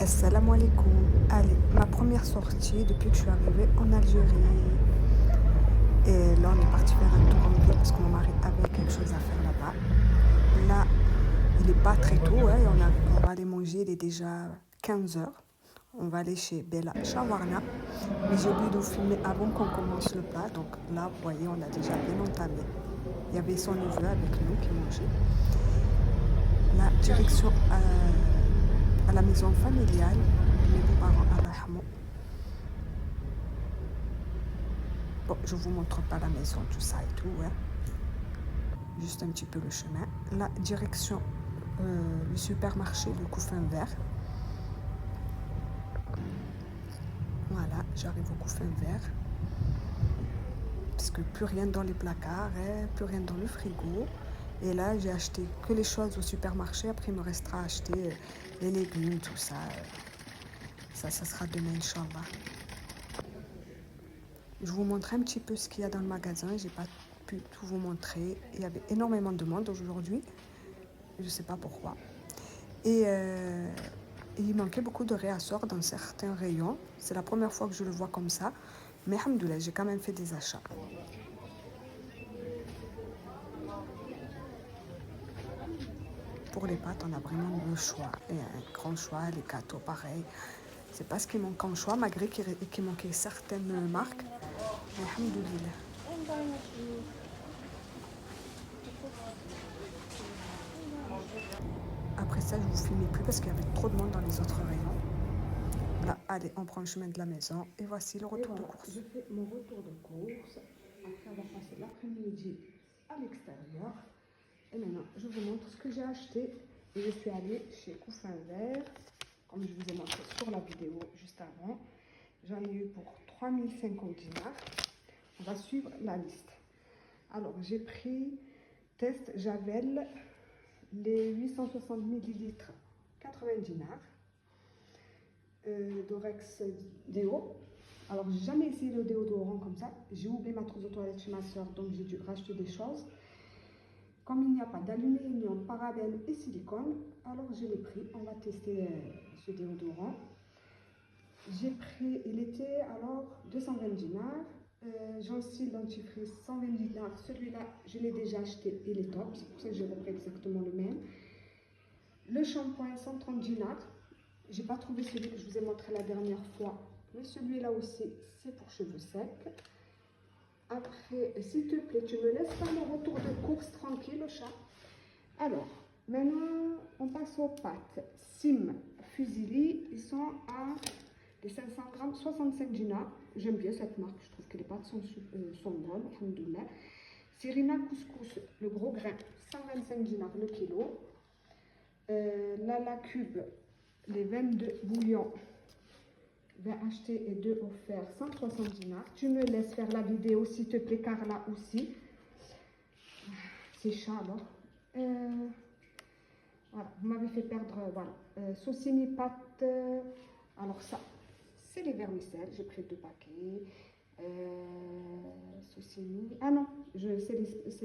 Assalamu alaikum. Allez, ma première sortie depuis que je suis arrivée en Algérie. Et là, on est parti faire un tour en ville parce que mon mari avait quelque chose à faire là-bas. Là, il n'est pas très tôt, ouais, on va aller manger, il est déjà 15 heures. On va aller chez Bella Shawarna. Mais j'ai oublié de vous filmer avant qu'on commence le plat. Donc là, vous voyez, on a déjà bien entamé. Il y avait son neveu avec nous qui mangeait. La direction à la maison familiale de mes beaux-parents à Rahmo. Bon, je vous montre pas la maison, tout ça et tout, ouais. Juste un petit peu le chemin. La direction, le supermarché, le Couffin Vert. Voilà, j'arrive au Couffin Vert. Parce que plus rien dans les placards, hein, plus rien dans le frigo. Et là, j'ai acheté que les choses au supermarché. Après, il me restera à acheter les légumes, tout ça. Ça sera demain, Inch'Allah. Je vous montre un petit peu ce qu'il y a dans le magasin. J'ai pas pu tout vous montrer. Il y avait énormément de monde aujourd'hui. Je ne sais pas pourquoi. Et il manquait beaucoup de réassorts dans certains rayons. C'est la première fois que je le vois comme ça. Mais alhamdoulilah, j'ai quand même fait des achats. Pour les pâtes, on a vraiment le choix. Et un grand choix, les gâteaux pareil. C'est pas ce qui manque en choix, malgré qu'il manquait certaines marques. Mais alhamdoulilah. Après ça, je vous filmais plus parce qu'il y avait trop de monde dans les autres rayons. Là, allez, on prend le chemin de la maison. Et voici le retour de course. Je fais mon retour de course après avoir passé l'après-midi à l'extérieur. Et maintenant, je vous montre ce que j'ai acheté. Et je suis allée chez Couffin Vert, comme je vous ai montré sur la vidéo juste avant. J'en ai eu pour 3050 dinars. On va suivre la liste. Alors, j'ai pris Test Javel, les 860 ml, 80 dinars. Dorex déo. Alors, j'ai jamais essayé le déodorant comme ça. J'ai oublié ma trousse de toilette chez ma soeur, donc j'ai dû racheter des choses. Comme il n'y a pas d'aluminium, parabène et silicone, alors je l'ai pris. On va tester ce déodorant. J'ai pris, il était alors 220 dinars. Gencive dentifrice 120 dinars. Celui-là, je l'ai déjà acheté, il est top. C'est pour ça que j'ai repris exactement le même. Le shampoing 130 dinars. J'ai pas trouvé celui que je vous ai montré la dernière fois. Mais celui-là aussi, c'est pour cheveux secs. Après, s'il te plaît, tu me laisses faire mon retour de course tranquille, chat. Alors, maintenant, on passe aux pâtes. Sim Fusilli, ils sont à les 500 grammes, 65 dinars. J'aime bien cette marque, je trouve que les pâtes sont bonnes, alhamdoulilah. Sirina Couscous, le gros grain, 125 dinars le kilo. Lala Cube, les 22 bouillons, 20 achetés et 2 offerts, 160 dinars. Tu me laisses faire la vidéo, s'il te plaît, Carla aussi. C'est chat alors. Voilà, vous m'avez fait perdre, voilà. Saucimi pâte, alors ça, c'est les vermicelles, j'ai pris 2 paquets. Saucimi, ah non, c'est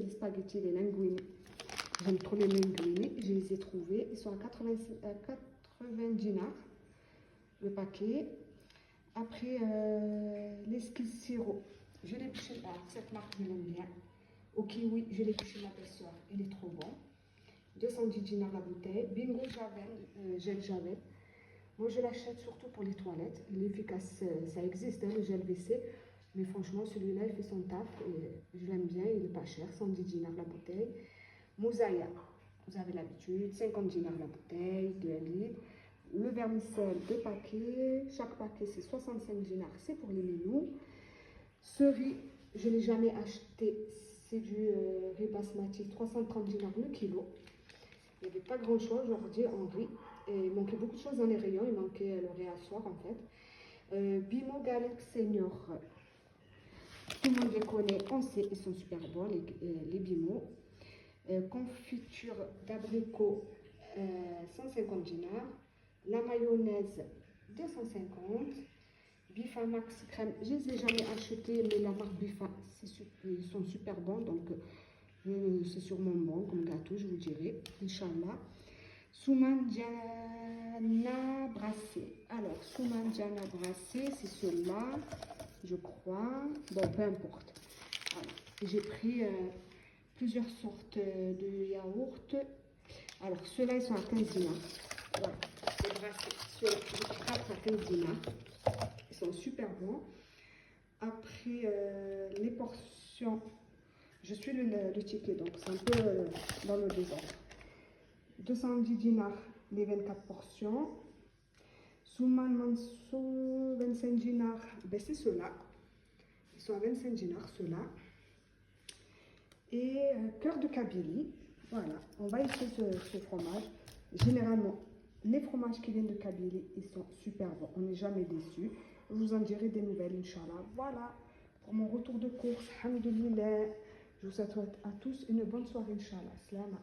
les spaghettis, les linguini. J'aime trop les linguini, je les ai trouvés. Ils sont à 80 dinars le paquet. Après, l'esquisse sirop, je l'ai pris, cette marque, je l'aime bien. Au kiwi, je l'ai pris chez ma belle-soeur, il est trop bon. 210 dinars la bouteille. Bingo Javel, gel Javel. Moi, je l'achète surtout pour les toilettes. Il est efficace, ça existe, hein, le gel WC. Mais franchement, celui-là, il fait son taf. Et je l'aime bien, il n'est pas cher, 110 dinars la bouteille. Moussaïa, vous avez l'habitude, 50 dinars la bouteille, 2 litres. Le vermicelle, 2 paquets. Chaque paquet, c'est 65 dinars, c'est pour les menus. Ce riz, je ne l'ai jamais acheté. C'est du riz basmati, 330 dinars le kilo. Il n'y avait pas grand chose aujourd'hui en riz. Et il manquait beaucoup de choses dans les rayons. Il manquait le réasseoir en fait. Bimo Galette Senior. Tout le monde les connaît, on sait, ils sont super bons, les Bimo. Confiture d'abricot, 150 dinars. La mayonnaise, 250. Bifa Max Crème, je ne les ai jamais achetés, mais la marque Bifa, ils sont super bons. Donc, c'est sûrement bon comme gâteau, je vous dirai, Inch'Allah. Souman Diana brassé. Alors, Souman Jana brassé, c'est celui-là, je crois. Bon, peu importe. Voilà. J'ai pris plusieurs sortes de yaourts. Alors, ceux-là, ils sont à 15 dinars. Voilà, les brassés. Ceux-là, je prends à 15 dinars. Ils sont super bons. Après, les portions, je suis le ticket, donc c'est un peu dans le désordre. 210 dinars, les 24 portions. Souman Mansou, 25 dinars, ben c'est ceux-là. Ils sont à 25 dinars, ceux-là. Et cœur de Kabylie. Voilà, on va essayer ce fromage. Généralement, les fromages qui viennent de Kabylie, ils sont super bons. On n'est jamais déçus. Je vous en dirai des nouvelles, Inch'Allah. Voilà, pour mon retour de course. Alhamdulillah. Je vous souhaite à tous une bonne soirée, Inch'Allah. Slama.